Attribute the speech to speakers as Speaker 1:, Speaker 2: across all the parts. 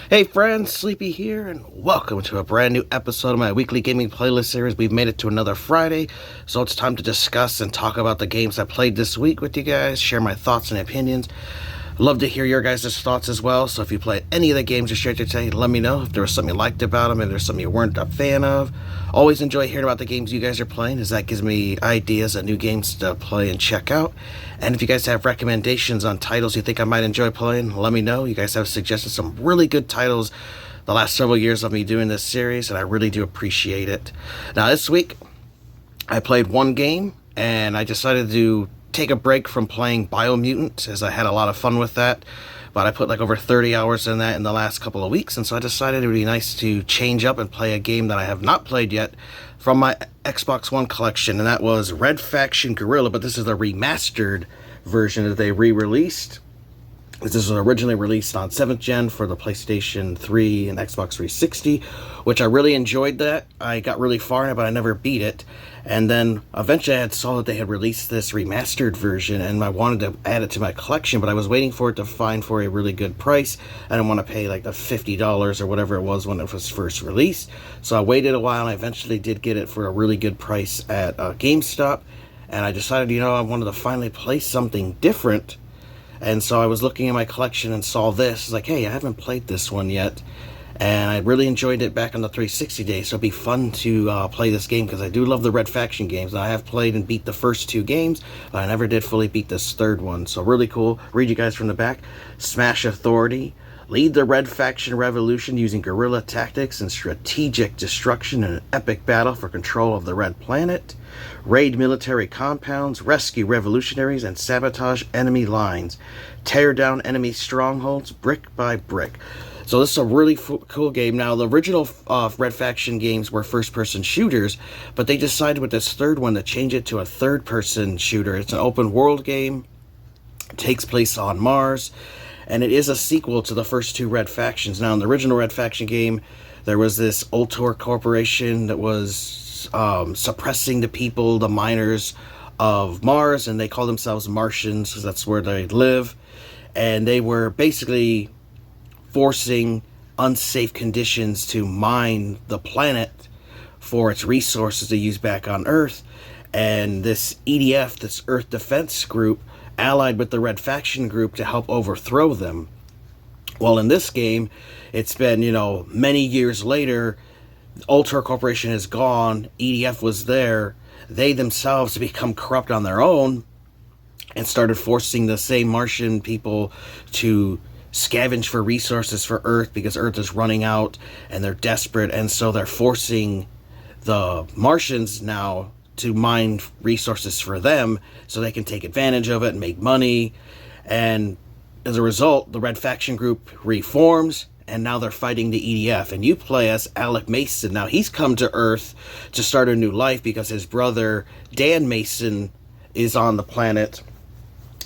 Speaker 1: Hey friends, Sleepy here, and welcome to a brand new episode of my weekly gaming playlist series. We've made it to another Friday, so it's time to discuss and talk about the games I played this week with you guys, share my thoughts and opinions. Love to hear your guys' thoughts as well, so if you played any of the games you shared today, let me know if there was something you liked about them, if there's something you weren't a fan of. Always enjoy hearing about the games you guys are playing, as that gives me ideas of new games to play and check out. And if you guys have recommendations on titles you think I might enjoy playing, let me know. You guys have suggested some really good titles the last several years of me doing this series, and I really do appreciate it. Now, this week, I played one game, and I decided to take a break from playing Biomutant, as I had a lot of fun with that. But I put like over 30 hours in that in the last couple of weeks, and so I decided it would be nice to change up and play a game that I have not played yet from my Xbox One collection, and that was Red Faction Guerrilla, but this is the remastered version that they re-released. This was originally released on 7th gen for the PlayStation 3 and Xbox 360, which I really enjoyed that. I got really far in it, but I never beat it. And then eventually I saw that they had released this remastered version, and I wanted to add it to my collection, but I was waiting for it to find for a really good price. I didn't want to pay like the $50 or whatever it was when it was first released. So I waited a while, and I eventually did get it for a really good price at GameStop. And I decided, I wanted to finally play something different. And so I was looking at my collection and saw this. It's like, hey, I haven't played this one yet. And I really enjoyed it back on the 360 days. So it'd be fun to play this game, because I do love the Red Faction games. And I have played and beat the first two games, but I never did fully beat this third one. So really cool. Read you guys from the back. Smash Authority. Lead the Red Faction revolution using guerrilla tactics and strategic destruction in an epic battle for control of the Red Planet. Raid military compounds, rescue revolutionaries, and sabotage enemy lines. Tear down enemy strongholds brick by brick. So this is a really cool game. Now, the original Red Faction games were first-person shooters, but they decided with this third one to change it to a third-person shooter. It's an open-world game. It takes place on Mars, and it is a sequel to the first two Red Factions. Now, in the original Red Faction game, there was this Ultor Corporation that was suppressing the people, the miners of Mars, and they call themselves Martians because that's where they live. And they were basically forcing unsafe conditions to mine the planet for its resources to use back on Earth. And this EDF, this Earth Defense Group, allied with the Red Faction group to help overthrow them. Well, in this game, it's been, many years later. Ultra Corporation is gone. EDF was there. They themselves become corrupt on their own and started forcing the same Martian people to scavenge for resources for Earth, because Earth is running out and they're desperate. And so they're forcing the Martians now to mine resources for them so they can take advantage of it and make money. And as a result, the Red Faction group reforms, and now they're fighting the EDF. And you play as Alec Mason. Now, he's come to Earth to start a new life because his brother, Dan Mason, is on the planet.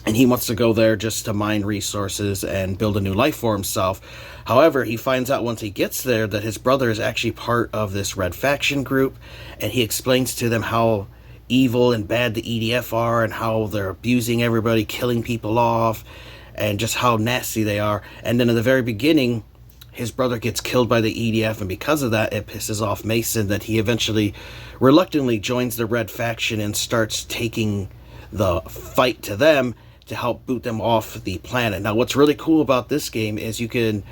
Speaker 1: And he wants to go there just to mine resources and build a new life for himself. However, he finds out once he gets there that his brother is actually part of this Red Faction group. And he explains to them how evil and bad the EDF are, and how they're abusing everybody, killing people off, and just how nasty they are. And then in the very beginning, his brother gets killed by the EDF, and because of that, it pisses off Mason that he eventually reluctantly joins the Red Faction and starts taking the fight to them to help boot them off the planet. Now, what's really cool about this game is you can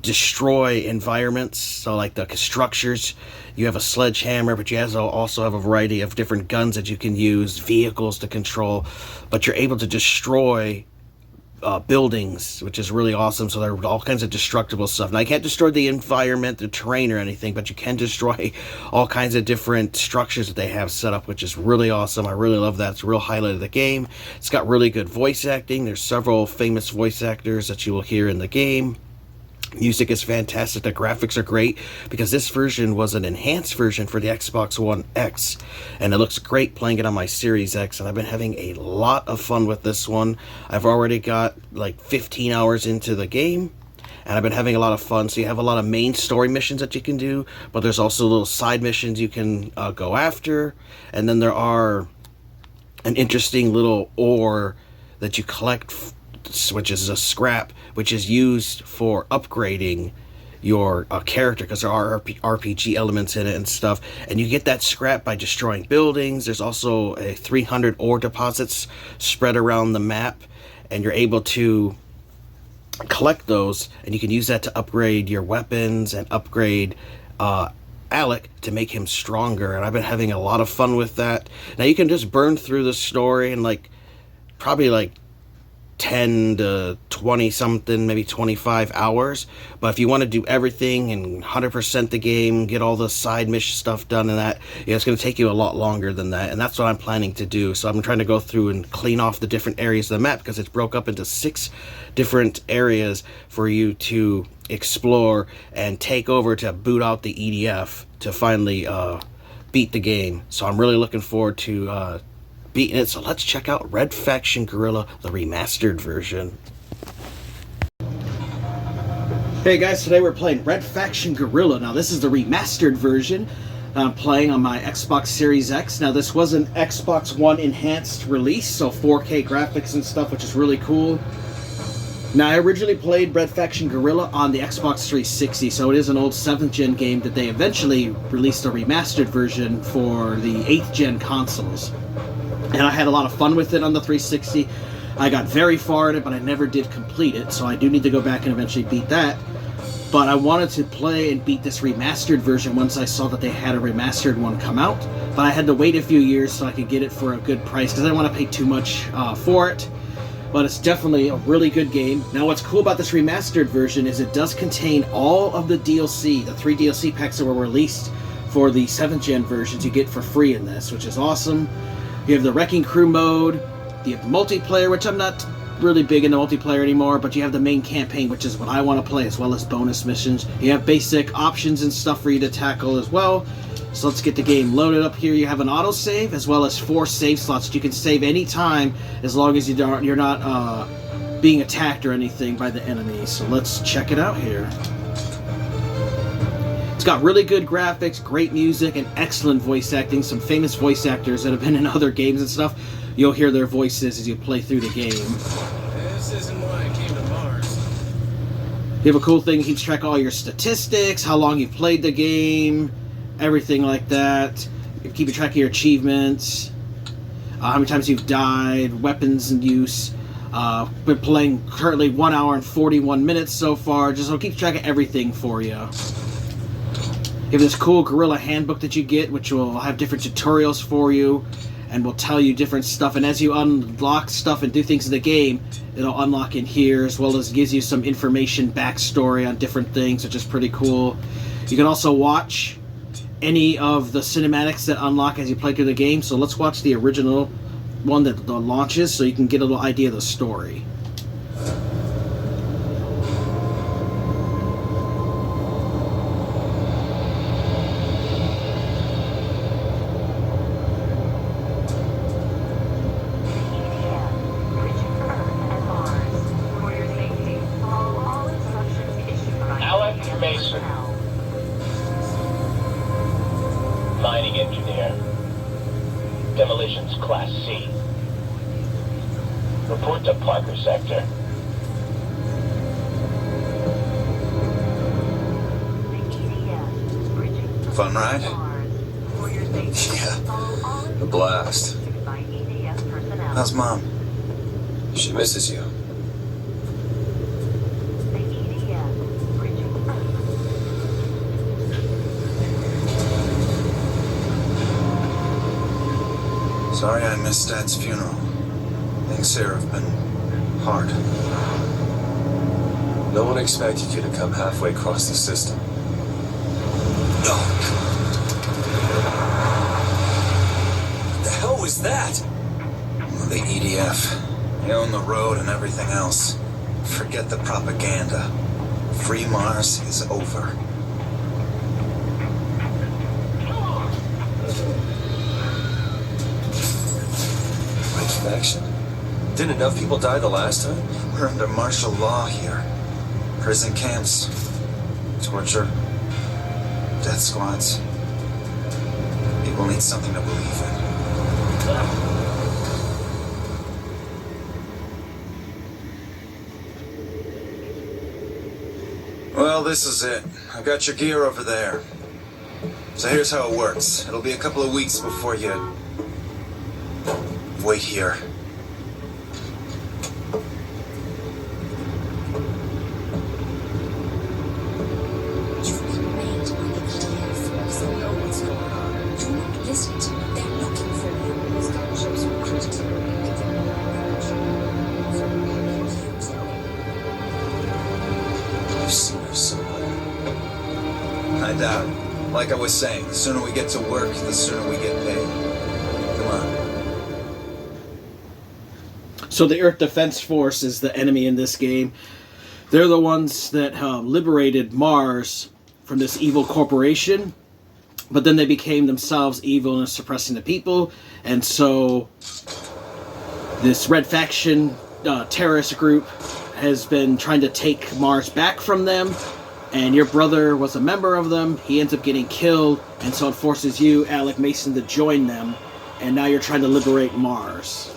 Speaker 1: destroy environments. So like the structures, you have a sledgehammer, but you also have a variety of different guns that you can use, vehicles to control, but you're able to destroy buildings, which is really awesome. So there are all kinds of destructible stuff. Now, you can't destroy the environment, the terrain, or anything, but you can destroy all kinds of different structures that they have set up, which is really awesome. I really love that. It's a real highlight of the game. It's got really good voice acting. There's several famous voice actors that you will hear in the game. Music is fantastic. The graphics are great, because this version was an enhanced version for the Xbox One X, and it looks great playing it on my Series X, and I've been having a lot of fun with this one. I've already got like 15 hours into the game, and I've been having a lot of fun. So you have a lot of main story missions that you can do, but there's also little side missions you can go after, and then there are an interesting little ore that you collect, which is a scrap, which is used for upgrading your character, because there are RPG elements in it and stuff. And you get that scrap by destroying buildings. There's also 300 ore deposits spread around the map, and you're able to collect those, and you can use that to upgrade your weapons and upgrade Alec to make him stronger. And I've been having a lot of fun with that. Now you can just burn through the story in probably 10 to 20 something, maybe 25 hours. But if you want to do everything and 100% the game, get all the side mission stuff done and that, it's going to take you a lot longer than that. And that's what I'm planning to do. So I'm trying to go through and clean off the different areas of the map, because it's broke up into 6 different areas for you to explore and take over to boot out the EDF to finally beat the game. So I'm really looking forward to beating it. So let's check out Red Faction Guerrilla, the remastered version. Hey guys, today we're playing Red Faction Guerrilla. Now this is the remastered version I'm playing on my Xbox Series X. Now this was an Xbox One enhanced release, so 4K graphics and stuff, which is really cool. Now I originally played Red Faction Guerrilla on the Xbox 360, so it is an old 7th gen game that they eventually released a remastered version for the 8th gen consoles. And I had a lot of fun with it on the 360. I got very far in it, but I never did complete it, so I do need to go back and eventually beat that. But I wanted to play and beat this remastered version once I saw that they had a remastered one come out. But I had to wait a few years so I could get it for a good price, because I didn't want to pay too much for it. But it's definitely a really good game. Now what's cool about this remastered version is it does contain all of the DLC, the 3 DLC packs that were released for the 7th gen versions you get for free in this, which is awesome. You have the Wrecking Crew mode, you have the multiplayer, which I'm not really big into multiplayer anymore, but you have the main campaign, which is what I want to play, as well as bonus missions. You have basic options and stuff for you to tackle as well. So let's get the game loaded up here. You have an autosave, as well as 4 save slots. You can save any time, as long as you're not being attacked or anything by the enemy. So let's check it out here. It's got really good graphics, great music, and excellent voice acting. Some famous voice actors that have been in other games and stuff. You'll hear their voices as you play through the game.
Speaker 2: This isn't why I came to Mars.
Speaker 1: You have a cool thing that keeps track of all your statistics, how long you've played the game, everything like that. You keep track of your achievements, how many times you've died, weapons in use. We're playing currently 1 hour and 41 minutes so far. Just so keep track of everything for you. You have this cool Guerrilla handbook that you get, which will have different tutorials for you, and will tell you different stuff. And as you unlock stuff and do things in the game, it'll unlock in here, as well as gives you some information, backstory on different things, which is pretty cool. You can also watch any of the cinematics that unlock as you play through the game. So let's watch the original one that launches, so you can get a little idea of the story.
Speaker 3: Mining engineer. Demolitions Class C. Report to Parker Sector.
Speaker 2: Fun ride? Yeah, a blast. How's Mom? She misses you. Sorry I missed Dad's funeral. Things here have been hard. No one expected you to come halfway across the system. No. What the hell was that? Well, the EDF. They own the road and everything else. Forget the propaganda. Free Mars is over. Action. Didn't enough people die the last time? We're under martial law here. Prison camps, torture, death squads. People need something to believe in. Well, this is it. I got your gear over there. So here's how it works. It'll be a couple of weeks before you... wait here.
Speaker 4: Listen to me. They're looking for you. These gunships are critical.
Speaker 2: You've seen her somewhere. I doubt it. Like I was saying, the sooner we get to work, the sooner we get paid. Come on.
Speaker 1: So the Earth Defense Force is the enemy in this game. They're the ones that liberated Mars from this evil corporation. But then they became themselves evil and suppressing the people. And so this Red Faction terrorist group has been trying to take Mars back from them. And your brother was a member of them. He ends up getting killed. And so it forces you, Alec Mason, to join them. And now you're trying to liberate Mars.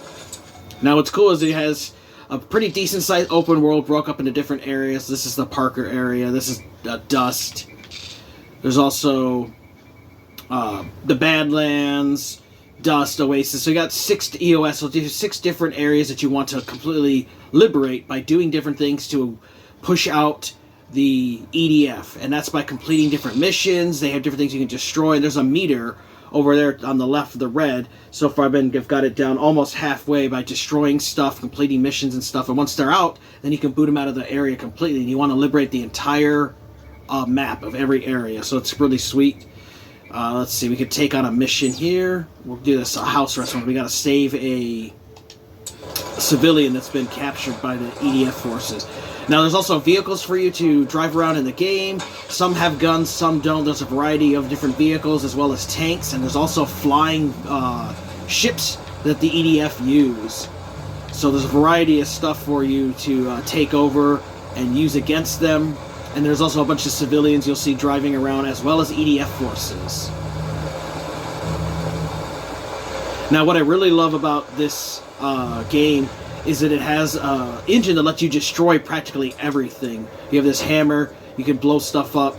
Speaker 1: Now what's cool is it has a pretty decent sized open world broke up into different areas. This is the Parker area. This is Dust. There's also... the Badlands, Dust, Oasis. So you got 6 EOS, so 6 different areas that you want to completely liberate by doing different things to push out the EDF. And that's by completing different missions. They have different things you can destroy. And there's a meter over there on the left of the red. So far I've got it down almost halfway by destroying stuff, completing missions and stuff. And once they're out, then you can boot them out of the area completely. And you want to liberate the entire map of every area. So it's really sweet. Let's see, we could take on a mission here. We'll do this a house arrest one. We gotta save a civilian that's been captured by the EDF forces. Now there's also vehicles for you to drive around in the game. Some have guns, some don't. There's a variety of different vehicles as well as tanks, and there's also flying ships that the EDF use. So there's a variety of stuff for you to take over and use against them. And there's also a bunch of civilians you'll see driving around, as well as EDF forces. Now, what I really love about this game is that it has an engine that lets you destroy practically everything. You have this hammer, you can blow stuff up.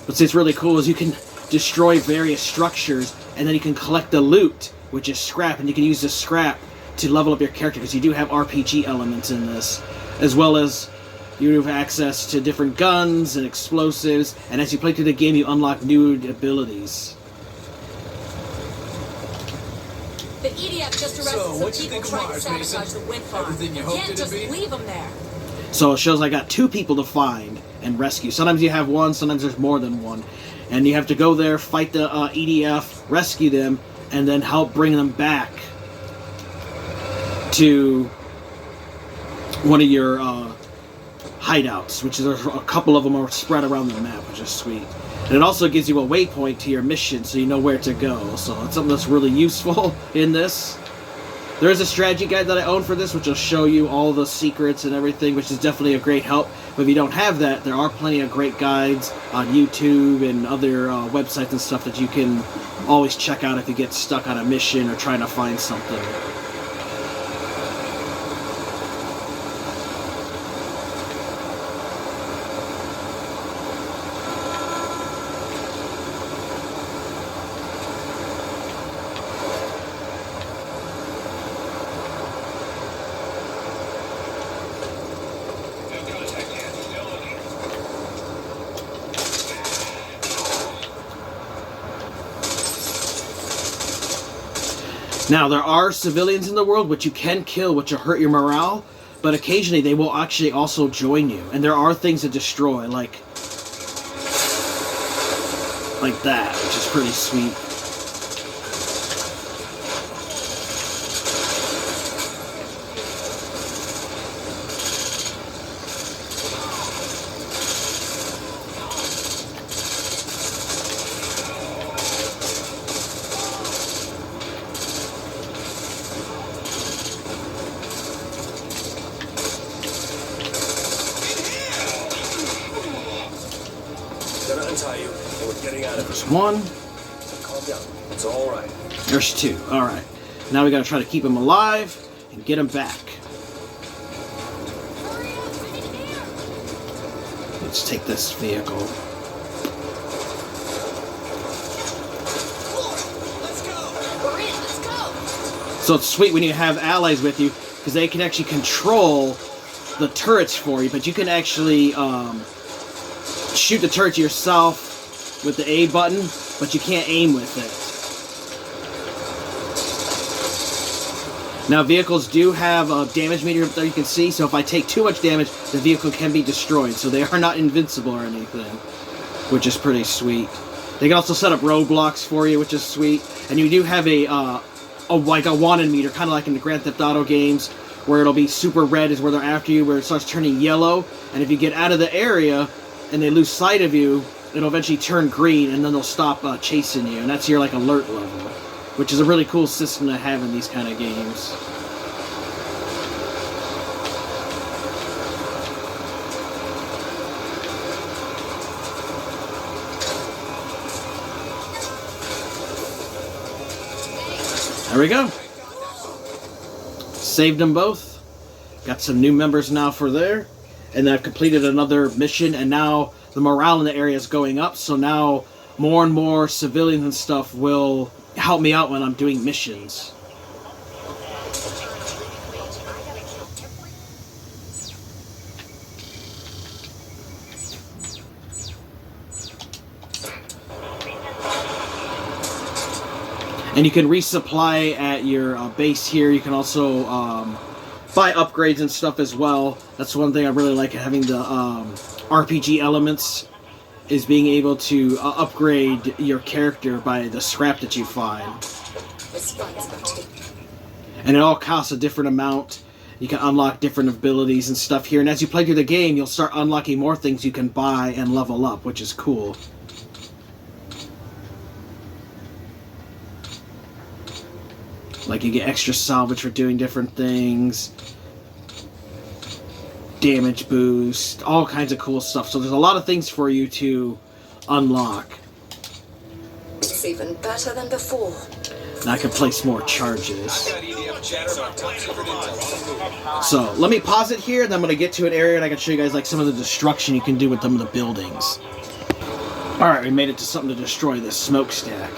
Speaker 1: What's really cool is you can destroy various structures, and then you can collect the loot, which is scrap, and you can use the scrap to level up your character, because you do have RPG elements in this, as well as... you have access to different guns and explosives, and as you play through the game, you unlock new abilities.
Speaker 4: The EDF just arrested some people trying to sabotage the wind farm. You can't just leave them there.
Speaker 1: So it shows I got 2 people to find and rescue. Sometimes you have one, sometimes there's more than one. And you have to go there, fight the EDF, rescue them, and then help bring them back to one of your... hideouts, which is a couple of them are spread around the map, which is sweet. And it also gives you a waypoint to your mission, so you know where to go. So it's something that's really useful in this. There is a strategy guide that I own for this, which will show you all the secrets and everything, which is definitely a great help. But if you don't have that, there are plenty of great guides on YouTube and other websites and stuff that you can always check out if you get stuck on a mission or trying to find something. Now, there are civilians in the world which you can kill, which will hurt your morale, but occasionally they will actually also join you. And there are things to destroy, like that, which is pretty sweet.
Speaker 5: Gonna untie you, and we're getting out of
Speaker 1: There's
Speaker 5: here.
Speaker 1: 1.
Speaker 5: Calm down. It's all right.
Speaker 1: There's 2. Alright. Now we gotta try to keep him alive and get him back. let's take this vehicle.
Speaker 4: Hurry, let's go.
Speaker 1: So it's sweet when you have allies with you, because they can actually control the turrets for you, but you can actually shoot the turret yourself with the A button, but you can't aim with it. Now, vehicles do have a damage meter up there, you can see, so if I take too much damage, the vehicle can be destroyed, so they are not invincible or anything, which is pretty sweet. They can also set up roadblocks for you, which is sweet, and you do have like a wanted meter, kind of like in the Grand Theft Auto games, where it'll be super red is where they're after you, where it starts turning yellow, and if you get out of the area and they lose sight of you, it'll eventually turn green, and then they'll stop chasing you, and that's your like alert level, which is a really cool system to have in these kind of games. There we go. Saved them both. Got some new members now for there. And then I've completed another mission, and now the morale in the area is going up, so now more and more civilians and stuff will help me out when I'm doing missions. And you can resupply at your base here. You can also buy upgrades and stuff as well. That's one thing I really like, having the RPG elements, is being able to upgrade your character by the scrap that you find. And it all costs a different amount. You can unlock different abilities and stuff here. And as you play through the game, you'll start unlocking more things you can buy and level up, which is cool. Like, you get extra salvage for doing different things, damage boost, all kinds of cool stuff. So there's a lot of things for you to unlock.
Speaker 6: It's even better than before.
Speaker 1: And I can place more charges. So let me pause it here, and then I'm going to get to an area and I can show you guys like some of the destruction you can do with some of the buildings. Alright, we made it to something to destroy, this smokestack.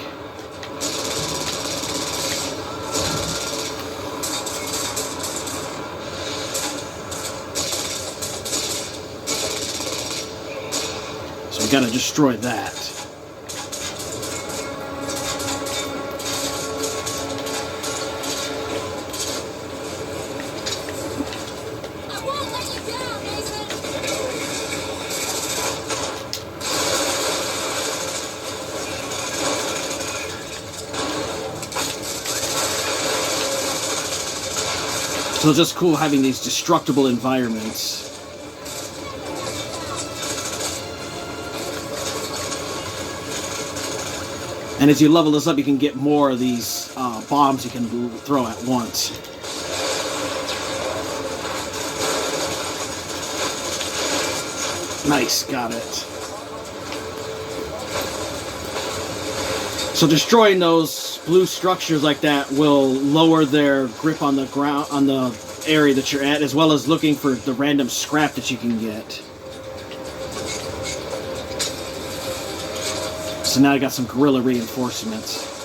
Speaker 1: So we gotta destroy that.
Speaker 4: I won't let you down, Nathan.
Speaker 1: So it's just cool having these destructible environments. And as you level this up, you can get more of these bombs you can throw at once. Nice, got it. So destroying those blue structures like that will lower their grip on the ground, on the area that you're at, as well as looking for the random scrap that you can get. So now I got some guerrilla reinforcements.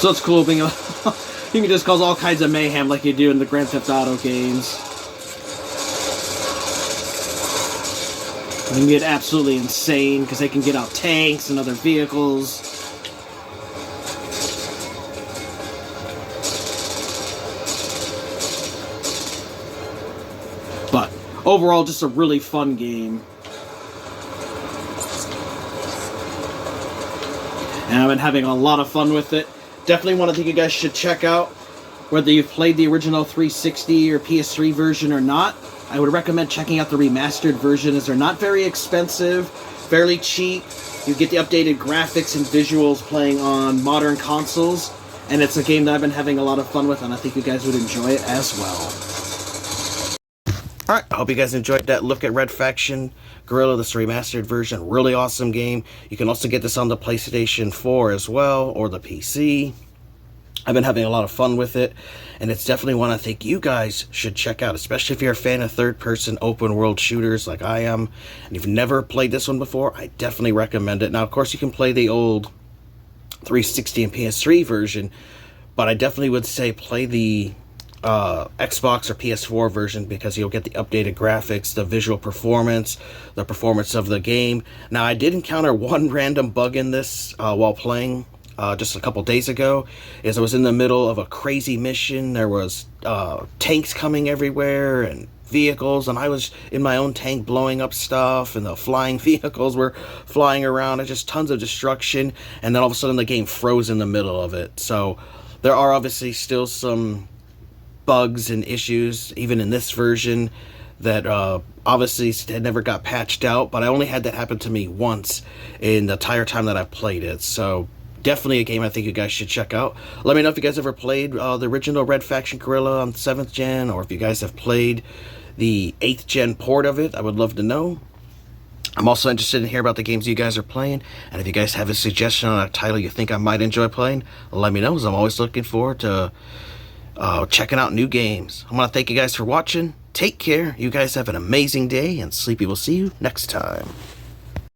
Speaker 1: So it's cool being able you can just cause all kinds of mayhem like you do in the Grand Theft Auto games. You can get absolutely insane because they can get out tanks and other vehicles. But overall, just a really fun game. And I've been having a lot of fun with it. Definitely one I think you guys should check out, whether you've played the original 360 or PS3 version or not. I would recommend checking out the remastered version, as they're not very expensive, fairly cheap. You get the updated graphics and visuals playing on modern consoles, and it's a game that I've been having a lot of fun with, and I think you guys would enjoy it as well. Alright, I hope you guys enjoyed that look at Red Faction Guerrilla, this remastered version. Really awesome game. You can also get this on the PlayStation 4 as well, or the PC. I've been having a lot of fun with it, and it's definitely one I think you guys should check out, especially if you're a fan of third-person open-world shooters like I am, and if you've never played this one before, I definitely recommend it. Now, of course, you can play the old 360 and PS3 version, but I definitely would say play the Xbox or PS4 version, because you'll get the updated graphics, the visual performance, the performance of the game. Now, I did encounter one random bug in this while playing just a couple days ago. Is I was in the middle of a crazy mission. There was tanks coming everywhere and vehicles, and I was in my own tank blowing up stuff, and the flying vehicles were flying around, and just tons of destruction, and then all of a sudden the game froze in the middle of it. So there are obviously still some bugs and issues even in this version that obviously had never got patched out, but I only had that happen to me once in the entire time that I've played it. So definitely a game I think you guys should check out. Let me know if you guys ever played the original Red Faction Guerrilla on 7th gen, or if you guys have played the 8th gen port of it. I would love to know. I'm also interested in hearing about the games you guys are playing, and if you guys have a suggestion on a title you think I might enjoy playing, let me know, as I'm always looking forward to checking out new games. I want to thank you guys for watching. Take care. You guys have an amazing day, and Sleepy will see you next time.